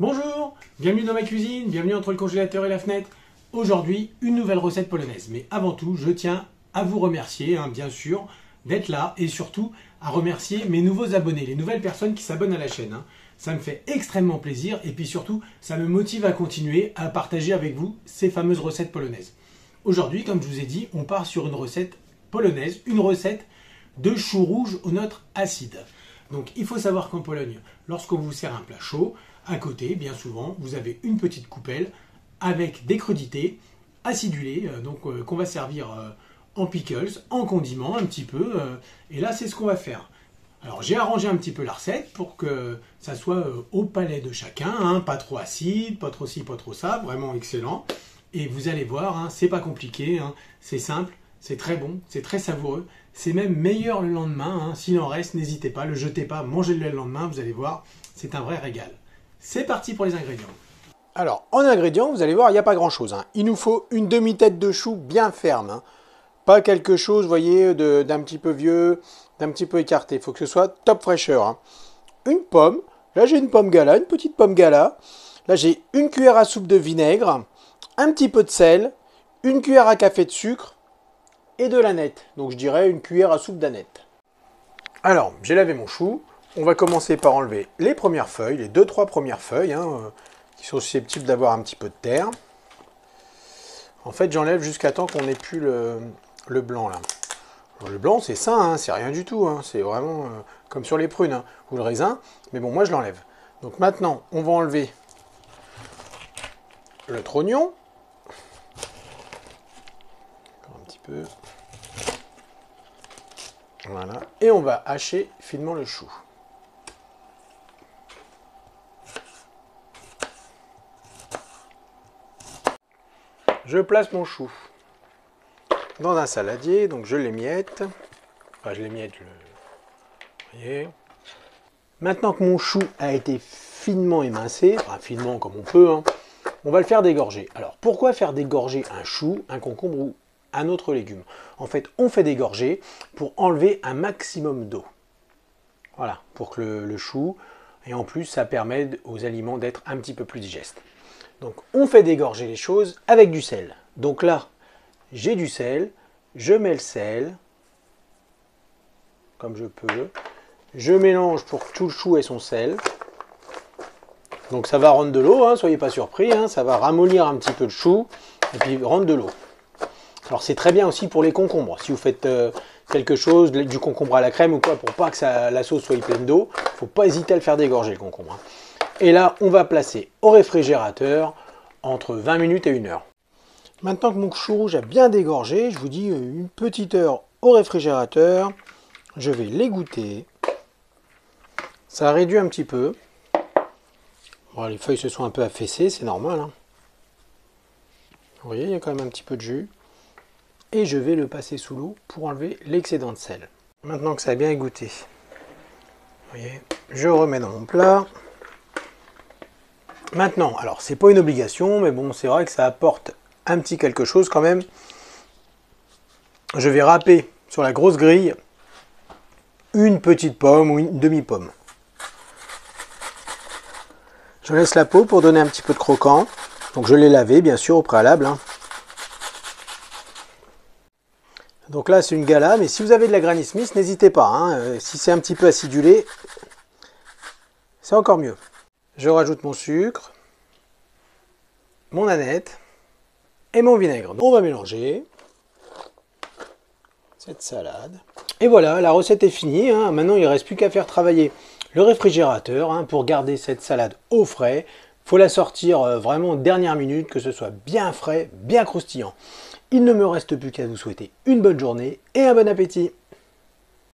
Bonjour, bienvenue dans ma cuisine, bienvenue entre le congélateur et la fenêtre. Aujourd'hui, une nouvelle recette polonaise. Mais avant tout, je tiens à vous remercier, bien sûr, d'être là et surtout à remercier mes nouveaux abonnés, les nouvelles personnes qui s'abonnent à la chaîne. Ça me fait extrêmement plaisir et puis surtout, ça me motive à continuer à partager avec vous ces fameuses recettes polonaises. Aujourd'hui, comme je vous ai dit, on part sur une recette polonaise, une recette de chou rouge aux notes acides. Donc il faut savoir qu'en Pologne, lorsqu'on vous sert un plat chaud, à côté, bien souvent, vous avez une petite coupelle avec des crudités acidulées, qu'on va servir en pickles, en condiment un petit peu. Et là, c'est ce qu'on va faire. Alors j'ai arrangé un petit peu la recette pour que ça soit au palais de chacun, pas trop acide, pas trop ci, pas trop ça, vraiment excellent. Et vous allez voir, c'est pas compliqué, c'est simple, c'est très bon, c'est très savoureux, c'est même meilleur le lendemain. S'il en reste, n'hésitez pas, le jetez pas, mangez-le le lendemain, vous allez voir, c'est un vrai régal. C'est parti pour les ingrédients. Alors, en ingrédients, vous allez voir, il n'y a pas grand-chose. Il nous faut une demi-tête de chou bien ferme. Pas quelque chose, vous voyez, d'un petit peu vieux, d'un petit peu écarté. Il faut que ce soit top fraîcheur. Une pomme. Là, j'ai une pomme gala, une petite pomme gala. Là, j'ai une cuillère à soupe de vinaigre, un petit peu de sel, une cuillère à café de sucre et de l'aneth. Donc, je dirais une cuillère à soupe d'aneth. Alors, j'ai lavé mon chou. On va commencer par enlever les premières feuilles, les 2-3 premières feuilles, qui sont susceptibles d'avoir un petit peu de terre. En fait, j'enlève jusqu'à temps qu'on n'ait plus le blanc là. Alors, le blanc, c'est sain, c'est rien du tout. C'est vraiment comme sur les prunes ou le raisin. Mais bon, moi, je l'enlève. Donc maintenant, on va enlever le trognon. Encore un petit peu. Voilà. Et on va hacher finement le chou. Je place mon chou dans un saladier, donc je l'émiette. Enfin, je l'émiette, vous voyez. Maintenant que mon chou a été finement émincé, enfin finement comme on peut, on va le faire dégorger. Alors, pourquoi faire dégorger un chou, un concombre ou un autre légume? En fait, on fait dégorger pour enlever un maximum d'eau. Voilà, pour que le chou, et en plus, ça permet aux aliments d'être un petit peu plus digestes. Donc on fait dégorger les choses avec du sel. Donc là, j'ai du sel, je mets le sel, comme je peux. Je mélange pour que tout le chou ait son sel. Donc ça va rendre de l'eau, soyez pas surpris, ça va ramollir un petit peu le chou et puis rendre de l'eau. Alors c'est très bien aussi pour les concombres. Si vous faites quelque chose, du concombre à la crème ou quoi, pour pas que la sauce soit pleine d'eau, il ne faut pas hésiter à le faire dégorger le concombre. Et là, on va placer au réfrigérateur entre 20 minutes et 1 heure. Maintenant que mon chou rouge a bien dégorgé, je vous dis une petite heure au réfrigérateur. Je vais l'égoutter. Ça a réduit un petit peu. Bon, les feuilles se sont un peu affaissées, c'est normal. Vous voyez, il y a quand même un petit peu de jus. Et je vais le passer sous l'eau pour enlever l'excédent de sel. Maintenant que ça a bien égoutté, vous voyez, je remets dans mon plat. Maintenant, alors c'est pas une obligation, mais bon, c'est vrai que ça apporte un petit quelque chose quand même. Je vais râper sur la grosse grille une petite pomme ou une demi-pomme. Je laisse la peau pour donner un petit peu de croquant. Donc je l'ai lavé bien sûr au préalable. Donc là c'est une gala, mais si vous avez de la Granny Smith, n'hésitez pas. Si c'est un petit peu acidulé, c'est encore mieux. Je rajoute mon sucre, mon aneth et mon vinaigre. On va mélanger cette salade. Et voilà, la recette est finie. Maintenant, il ne reste plus qu'à faire travailler le réfrigérateur pour garder cette salade au frais. Il faut la sortir vraiment dernière minute, que ce soit bien frais, bien croustillant. Il ne me reste plus qu'à vous souhaiter une bonne journée et un bon appétit.